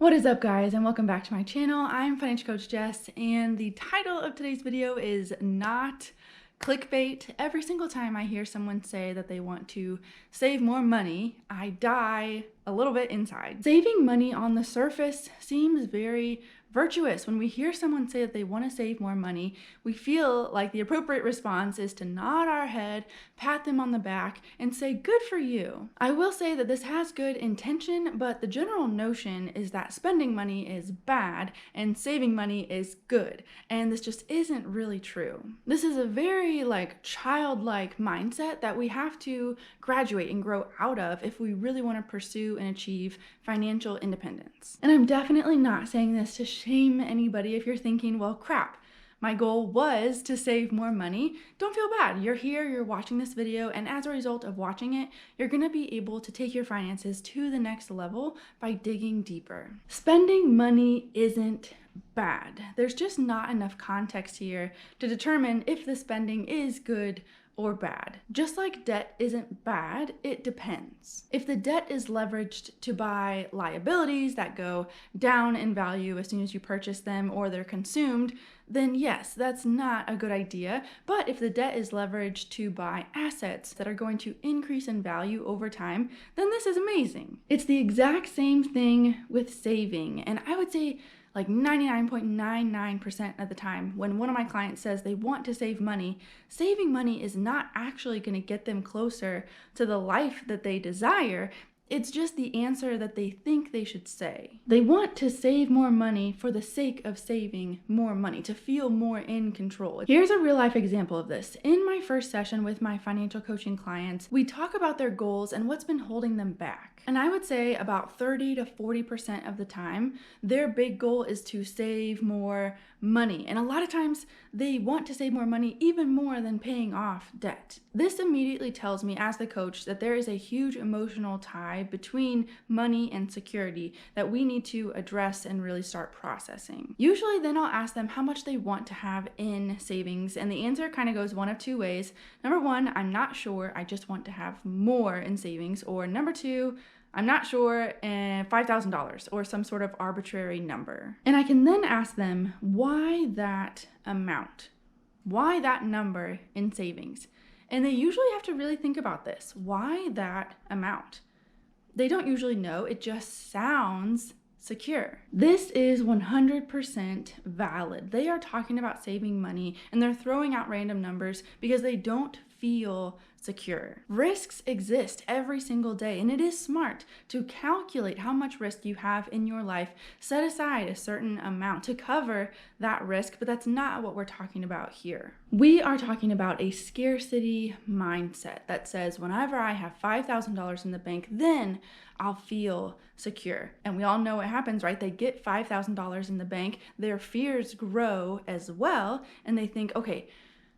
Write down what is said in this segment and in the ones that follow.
What is up, guys, and welcome back to my channel. I'm Financial Coach Jess, and the title of today's video is not clickbait. Every single time I hear someone say that they want to save more money, I die a little bit inside. Saving money on the surface seems very virtuous. When we hear someone say that they want to save more money, we feel like the appropriate response is to nod our head, pat them on the back, and say, good for you. I will say that this has good intention, but the general notion is that spending money is bad and saving money is good. And this just isn't really true. This is a very childlike mindset that we have to graduate and grow out of if we really want to pursue and achieve financial independence. And I'm definitely not saying this to shame anybody if you're thinking, well, crap, my goal was to save more money. Don't feel bad. You're here, you're watching this video, and as a result of watching it, you're gonna be able to take your finances to the next level by digging deeper. Spending money isn't bad. There's just not enough context here to determine if the spending is good or bad. Just like debt isn't bad, it depends. If the debt is leveraged to buy liabilities that go down in value as soon as you purchase them or they're consumed, then yes, that's not a good idea. But if the debt is leveraged to buy assets that are going to increase in value over time, then this is amazing. It's the exact same thing with saving. And I would say 99.99% of the time when one of my clients says they want to save money, saving money is not actually going to get them closer to the life that they desire. It's just the answer that they think they should say. They want to save more money for the sake of saving more money, to feel more in control. Here's a real life example of this. In my first session with my financial coaching clients, we talk about their goals and what's been holding them back. And I would say about 30 to 40% of the time, their big goal is to save more money. And a lot of times they want to save more money, even more than paying off debt. This immediately tells me as the coach that there is a huge emotional tie between money and security that we need to address and really start processing. Usually then I'll ask them how much they want to have in savings, and the answer kind of goes one of two ways. Number one, I'm not sure, I just want to have more in savings, or number two, I'm not sure, and $5,000 or some sort of arbitrary number. And I can then ask them why that amount, why that number in savings. And they usually have to really think about this. Why that amount? They don't usually know, it just sounds secure. This is 100% valid. They are talking about saving money and they're throwing out random numbers because they don't feel secure. Risks exist every single day, and it is smart to calculate how much risk you have in your life, set aside a certain amount to cover that risk, but that's not what we're talking about here. We are talking about a scarcity mindset that says whenever I have $5,000 in the bank, then I'll feel secure. And we all know what happens, right? They get $5,000 in the bank, their fears grow as well, and they think, okay,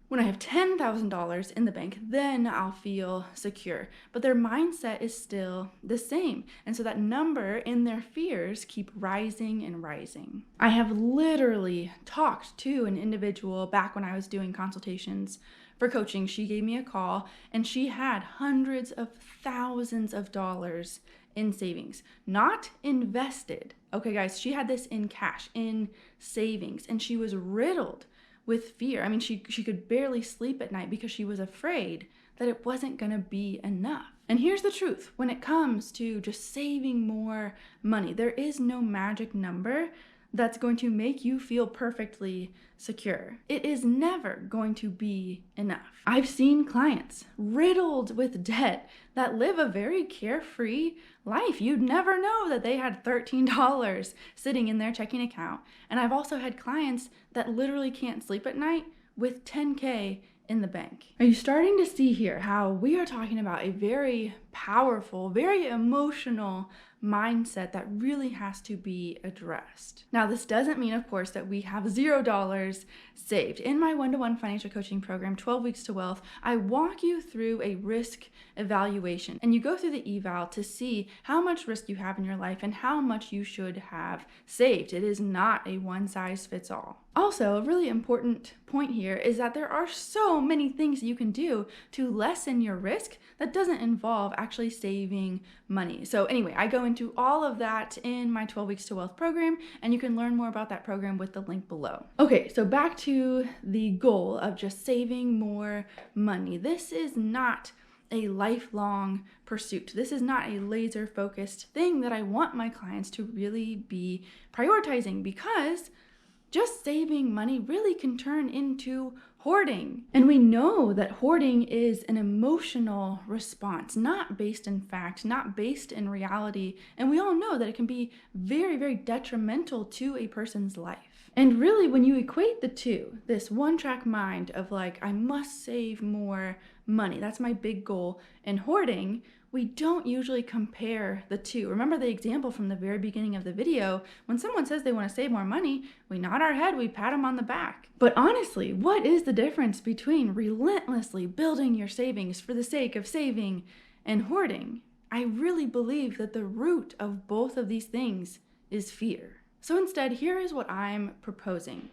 when I have $10,000 in the bank, then I'll feel secure. But their mindset is still the same. And so that number in their fears keep rising and rising. I have literally talked to an individual back when I was doing consultations for coaching. She gave me a call and she had hundreds of thousands of dollars in savings, not invested. Okay, guys, she had this in cash, in savings, and she was riddled with fear. I mean, she could barely sleep at night because she was afraid that it wasn't gonna be enough. And here's the truth, when it comes to just saving more money, there is no magic number that's going to make you feel perfectly secure. It is never going to be enough. I've seen clients riddled with debt that live a very carefree life. You'd never know that they had $13 sitting in their checking account. And I've also had clients that literally can't sleep at night with $10K in the bank. Are you starting to see here how we are talking about a very powerful, very emotional mindset that really has to be addressed? Now, this doesn't mean, of course, that we have $0 saved. In my one-to-one financial coaching program, 12 Weeks to Wealth, I walk you through a risk evaluation, and you go through the eval to see how much risk you have in your life and how much you should have saved. It is not a one-size-fits-all. Also, a really important point here is that there are so many things you can do to lessen your risk that doesn't involve actually saving money. So anyway, I go into all of that in my 12 Weeks to Wealth program, and you can learn more about that program with the link below. Okay, so back to the goal of just saving more money. This is not a lifelong pursuit. This is not a laser focused thing that I want my clients to really be prioritizing, because just saving money really can turn into hoarding. And we know that hoarding is an emotional response, not based in fact, not based in reality. And we all know that it can be very, very detrimental to a person's life. And really, when you equate the two, this one-track mind of like, I must save more money, that's my big goal, and hoarding, we don't usually compare the two. Remember the example from the very beginning of the video. When someone says they want to save more money, we nod our head, we pat them on the back. But honestly, what is the difference between relentlessly building your savings for the sake of saving and hoarding? I really believe that the root of both of these things is fear. So instead, here is what I'm proposing.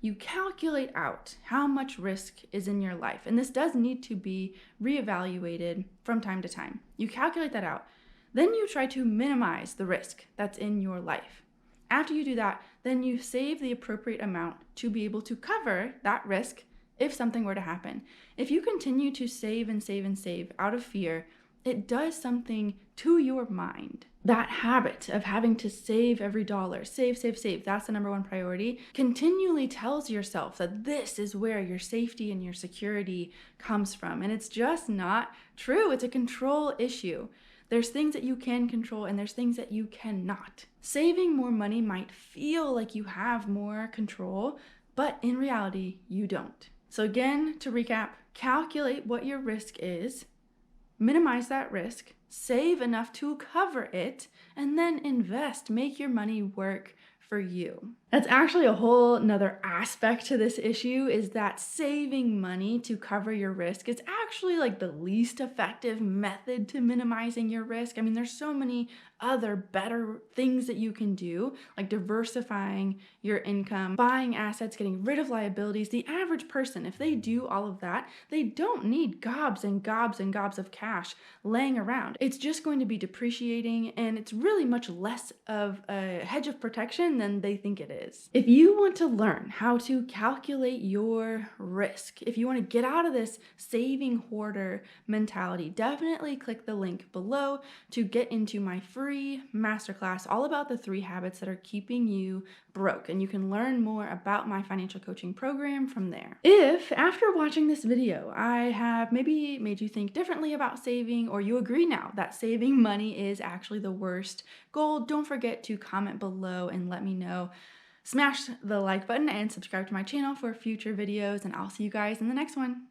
You calculate out how much risk is in your life. And this does need to be reevaluated from time to time. You calculate that out. Then you try to minimize the risk that's in your life. After you do that, then you save the appropriate amount to be able to cover that risk if something were to happen. If you continue to save and save and save out of fear, it does something to your mind. That habit of having to save every dollar, save, that's the number one priority, continually tells yourself that this is where your safety and your security comes from. And it's just not true. It's a control issue. There's things that you can control and there's things that you cannot. Saving more money might feel like you have more control, but in reality, you don't. So again, to recap, calculate what your risk is, minimize that risk, save enough to cover it, and then invest. Make your money work for you. That's actually a whole nother aspect to this issue, is that saving money to cover your risk is actually like the least effective method to minimizing your risk. I mean, there's so many other better things that you can do, like diversifying your income, buying assets, getting rid of liabilities. The average person, if they do all of that, they don't need gobs and gobs and gobs of cash laying around. It's just going to be depreciating, and it's really much less of a hedge of protection than they think it is. If you want to learn how to calculate your risk, if you want to get out of this saving hoarder mentality, definitely click the link below to get into my free masterclass all about the 3 habits that are keeping you broke. And you can learn more about my financial coaching program from there. If after watching this video, I have maybe made you think differently about saving, or you agree now that saving money is actually the worst goal, don't forget to comment below and let me know. Smash the like button and subscribe to my channel for future videos, and I'll see you guys in the next one.